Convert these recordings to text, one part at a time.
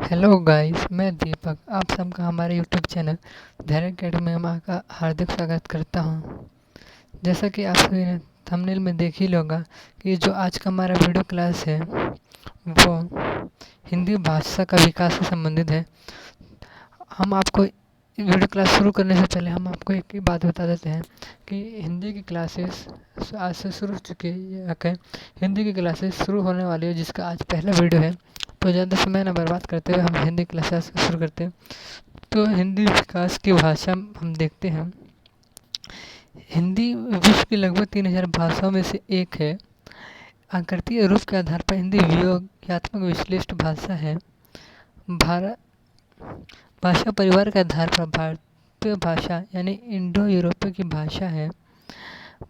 Hello guys, मैं दीपक आप सबका हमारे यूट्यूब चैनल धैर्य अकेडमी में आपका हार्दिक स्वागत करता हूं। जैसा कि आप सभी ने थंबनेल में देख ही होगा कि जो आज का हमारा वीडियो क्लास है वो हिंदी भाषा का विकास से संबंधित है। हम आपको वीडियो क्लास शुरू करने से पहले हम आपको एक ही बात बता देते हैं कि हिंदी की क्लासेस आज से शुरू हो चुकी है। हिंदी की क्लासेस शुरू होने वाली है, जिसका आज पहला वीडियो है। तो ज़्यादा समय न बर्बाद करते हुए हम हिंदी क्लासेस शुरू करते हैं। तो हिंदी विकास की भाषा हम देखते हैं। हिंदी विश्व की लगभग 3000 भाषाओं में से एक है। आकृति और रूप के आधार पर हिंदी व्यूहात्मक विश्लिष्ट भाषा है। भारत भाषा परिवार के आधार पर भारतीय भाषा यानी इंडो यूरोपीय की भाषा है।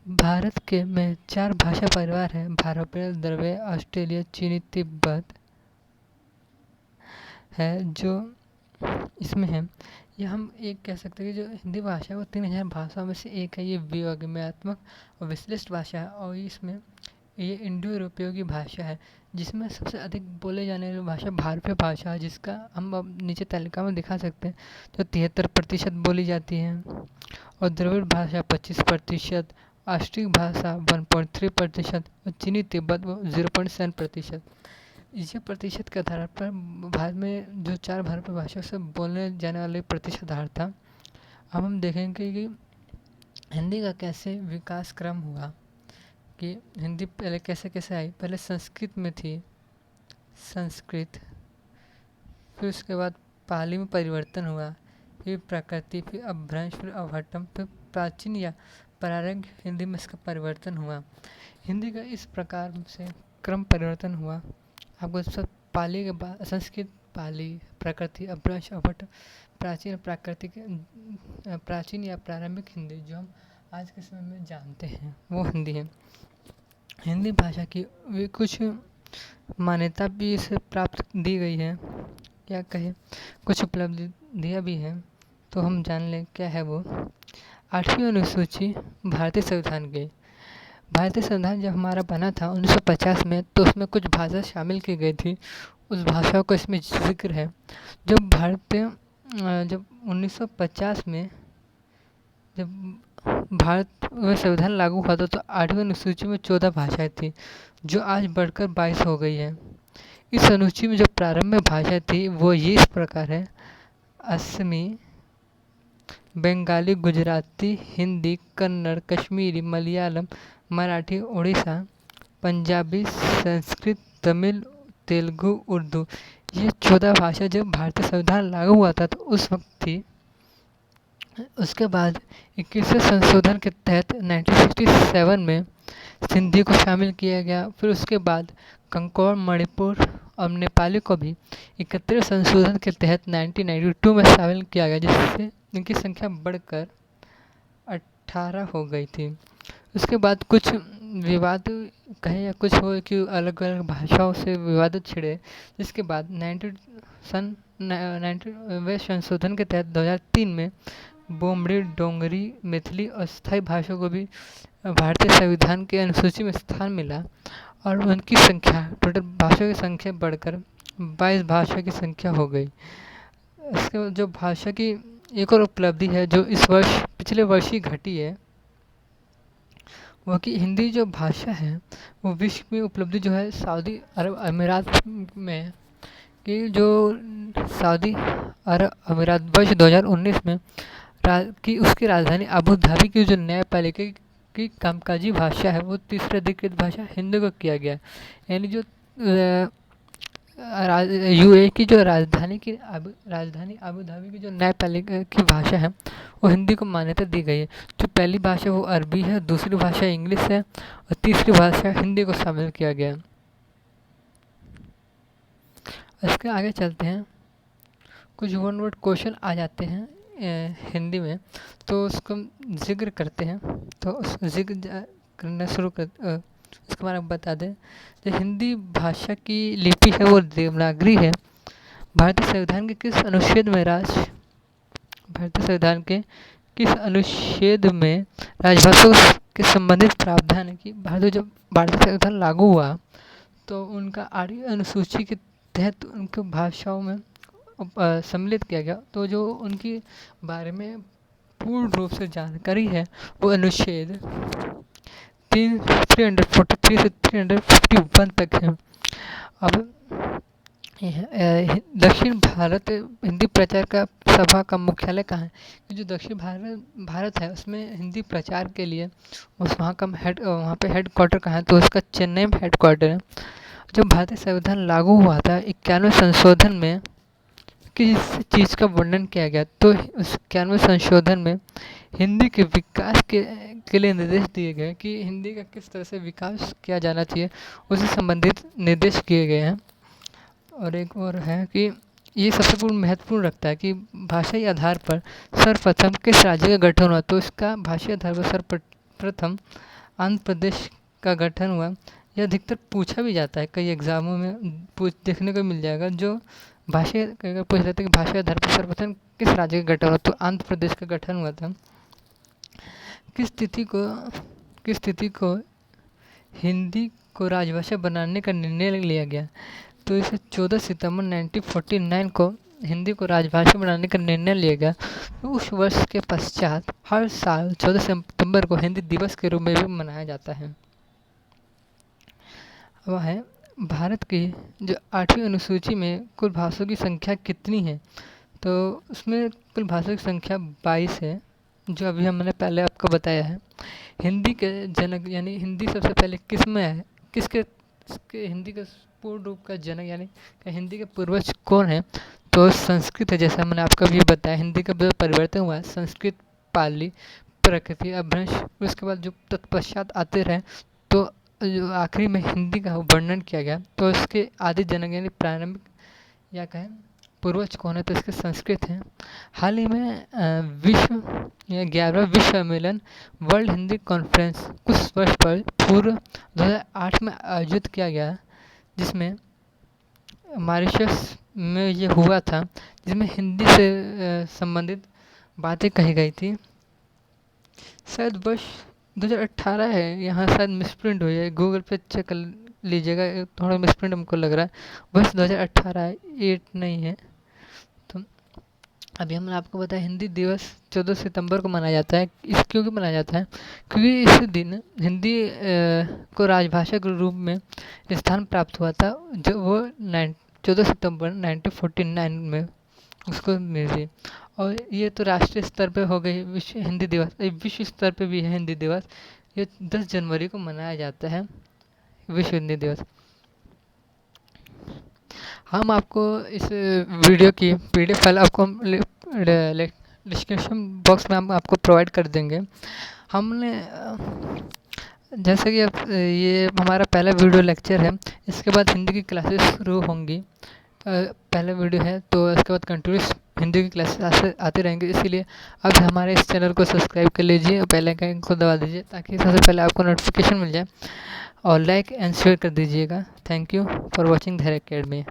भारत के में 4 भाषा परिवार हैं: भारतीय, द्रविड़, ऑस्ट्रेलिया, चीनी, तिब्बत है जो इसमें है। या हम एक कह सकते हैं कि जो हिंदी भाषा है वो 3000 भाषाओं में से एक है। ये व्यूहात्मक और विश्लिष्ट भाषा है और इसमें ये इंडो यूरोपीय की भाषा है, जिसमें सबसे अधिक बोले जाने वाली भाषा भारतीय भाषा है, जिसका हम अब नीचे तालिका में दिखा सकते हैं। जो 73% बोली जाती है और द्रविड़ भाषा 25%, ऑस्ट्रिक भाषा 1.3% और चीनी तिब्बत 0.7%। इसी प्रतिशत के आधार पर भारत में जो 4 भारतीय भाषा से बोलने जाने वाले प्रतिशत आधार था। अब हम देखेंगे कि हिंदी का कैसे विकास क्रम हुआ, कि हिंदी पहले कैसे कैसे आई। पहले संस्कृत में थी, संस्कृत, फिर उसके बाद पाली में परिवर्तन हुआ, फिर प्राकृतिक, फिर अपभ्रंश, फिर अवहट्टम, फिर प्राचीन या प्रारंभ हिंदी में इसका परिवर्तन हुआ। हिंदी का इस प्रकार से क्रम परिवर्तन हुआ। आपको सब पाली के बाद संस्कृत, पाली, प्राकृतिक, अपभ्रंश, अवहट्ट, प्राचीन, प्राकृतिक, प्राचीन या प्रारंभिक हिंदी जो हम आज के समय में जानते हैं वो हिंदी है। हिंदी भाषा की भी कुछ मान्यता भी इसे प्राप्त दी गई है, क्या कहें, कुछ उपलब्धियाँ भी हैं। तो हम जान लें क्या है वो। 8वीं अनुसूची भारतीय संविधान की। भारतीय संविधान जब हमारा बना था 1950 में, तो उसमें कुछ भाषा शामिल की गई थी। उस भाषा का इसमें जिक्र है। जब 1950 में जब भारत में संविधान लागू हुआ था तो 8वीं अनुसूची में 14 भाषाएं थी, जो आज बढ़कर 22 हो गई है। इस अनुसूची में जो प्रारंभ में भाषा थी वो ये इस प्रकार है: असमी, बंगाली, गुजराती, हिंदी, कन्नड़, कश्मीरी, मलयालम, मराठी, उड़ीसा, पंजाबी, संस्कृत, तमिल, तेलुगु, उर्दू। ये 14 भाषा जब भारतीय संविधान लागू हुआ था तो उस वक्त थी। उसके बाद 21वें संशोधन के तहत 1967 में सिंधी को शामिल किया गया। फिर उसके बाद कंकड़, मणिपुर और नेपाली को भी 31वें संशोधन के तहत 1992 में शामिल किया गया, जिससे इनकी संख्या बढ़कर 18 हो गई थी। उसके बाद कुछ विवाद कहे या कुछ हो कि अलग अलग भाषाओं से विवाद छिड़े, जिसके बाद 90वें संशोधन के तहत 2003 में बोमड़ी, डोंगरी, मैथिली और स्थायी भाषाओं को भी भारतीय संविधान के अनुसूची में स्थान मिला और उनकी संख्या, टोटल भाषाओं की संख्या बढ़कर 22 भाषा की संख्या हो गई। इसके बाद जो भाषा की एक और उपलब्धि है जो इस वर्ष, पिछले वर्ष ही घटी है, वो कि हिंदी जो भाषा है वो विश्व में उपलब्धि जो है सऊदी अरब अमीरात में, कि जो सऊदी अरब अमीरात वर्ष 2019 में उसकी राजधानी अबू धाबी की जो न्यायपालिका की कामकाजी भाषा है वो तीसरी अधिकृत भाषा हिंदी को किया गया। यानी जो यूएई की जो राजधानी अबू धाबी की जो न्यायपालिका की भाषा है वो हिंदी को मान्यता दी गई है। जो पहली भाषा वो अरबी है, दूसरी भाषा इंग्लिश है और तीसरी भाषा हिंदी को शामिल किया गया। इसके आगे चलते हैं। कुछ वन वर्ड क्वेश्चन आ जाते हैं हिंदी में, तो उसको जिक्र करते हैं। तो उस जिक्र करना शुरू कर उसके बारे में बता दें। जो हिंदी भाषा की लिपि है वो देवनागरी है। भारतीय संविधान के किस अनुच्छेद में राजभाषा के संबंधित प्रावधान है कि जब भारतीय संविधान लागू हुआ तो उनका 8वीं अनुसूची के तहत उनके भाषाओं में सम्मिलित किया गया, तो जो उनकी बारे में पूर्ण रूप से जानकारी है वो अनुच्छेद 343 से 351 तक है। अब दक्षिण भारत हिंदी प्रचार का सभा का मुख्यालय कहाँ है? जो दक्षिण भारत है उसमें हिंदी प्रचार के लिए वहाँ पे हेड क्वार्टर कहाँ है? तो उसका चेन्नई में हेड क्वार्टर है। जब भारतीय संविधान लागू हुआ था 91वें संशोधन में किस चीज़ का वर्णन किया गया? तो उस 91वें संशोधन में हिंदी के विकास के लिए निर्देश दिए गए कि हिंदी का किस तरह से विकास किया जाना चाहिए, उससे संबंधित निर्देश किए गए हैं। और एक और है कि ये सबसे महत्वपूर्ण रखता है कि भाषाई आधार पर सर्वप्रथम किस राज्य का गठन हुआ? तो इसका भाषाई आधार पर सर्वप्रथम आंध्र प्रदेश का गठन हुआ। यह अधिकतर पूछा भी जाता है, कई एग्जामों में देखने को मिल जाएगा। जो भाषा अगर पूछ लेते हैं कि भाषाई आधार पर सर्वप्रथम किस राज्य का गठन हुआ, तो आंध्र प्रदेश का गठन हुआ था। किस तिथि को हिंदी को राजभाषा बनाने का निर्णय लिया गया? तो इसे 14 सितंबर 1949 को हिंदी को राजभाषा बनाने का निर्णय लिया गया। तो उस वर्ष के पश्चात हर साल 14 सितंबर को हिंदी दिवस के रूप में भी मनाया जाता है। वह है भारत की जो 8वीं अनुसूची में कुल भाषाओं की संख्या कितनी है? तो उसमें कुल भाषाओं की संख्या 22 है, जो अभी हमने पहले आपको बताया है। हिंदी के जनक यानी हिंदी सबसे पहले किस में है? किसके हिंदी का पूर्ण रूप का जनक यानी हिंदी के पूर्वज कौन है? तो संस्कृत है। जैसा मैंने आपको भी बताया, हिंदी का जो परिवर्तन हुआ है संस्कृत, पाली, प्रकृति, अपभ्रंश, उसके बाद जो तत्पश्चात आते रहे, तो जो आखिरी में हिंदी का वर्णन किया गया। तो इसके आदि जनक यानी प्रारंभिक या कहें पूर्वज कौन है? तो इसके संस्कृत हैं। हाल ही में 11वां विश्व सम्मेलन वर्ल्ड हिंदी कॉन्फ्रेंस कुछ वर्ष पूर्व 2008 में आयोजित किया गया, जिसमें मॉरिशस में ये हुआ था, जिसमें हिंदी से संबंधित बातें कही गई थी। शायद वर्ष 2018 है, यहाँ शायद मिसप्रिंट हुई है, गूगल पे चेक कर लीजिएगा, थोड़ा मिसप्रिंट हमको लग रहा है। वर्ष 2018 है, 8 नहीं है। तो अभी हमने आपको बताया हिंदी दिवस 14 सितंबर को मनाया जाता है। इस क्यों मनाया जाता है? क्योंकि इस दिन हिंदी को राजभाषा के रूप में स्थान प्राप्त हुआ था, जो वो 14 सितंबर 1949 में उसको मिली। और ये तो राष्ट्रीय स्तर पे हो गई विश्व हिंदी दिवस। विश्व स्तर पे भी है हिंदी दिवस, ये 10 जनवरी को मनाया जाता है विश्व हिंदी दिवस। हम आपको इस वीडियो की PDF फाइल आपको डिस्क्रिप्शन बॉक्स में हम आपको प्रोवाइड कर देंगे। हमने जैसे कि अब ये हमारा पहला वीडियो लेक्चर है, इसके बाद हिंदी की क्लासेस शुरू होंगी। पहला वीडियो है तो इसके बाद कंटिन्यूस हिंदी की क्लासेस आते रहेंगे, इसीलिए अब हमारे इस चैनल को सब्सक्राइब कर लीजिए और बेल आइकन को दबा दीजिए, ताकि सबसे पहले आपको नोटिफिकेशन मिल जाए। और लाइक एंड शेयर कर दीजिएगा। थैंक यू फॉर वॉचिंग धैर्य अकेडमी।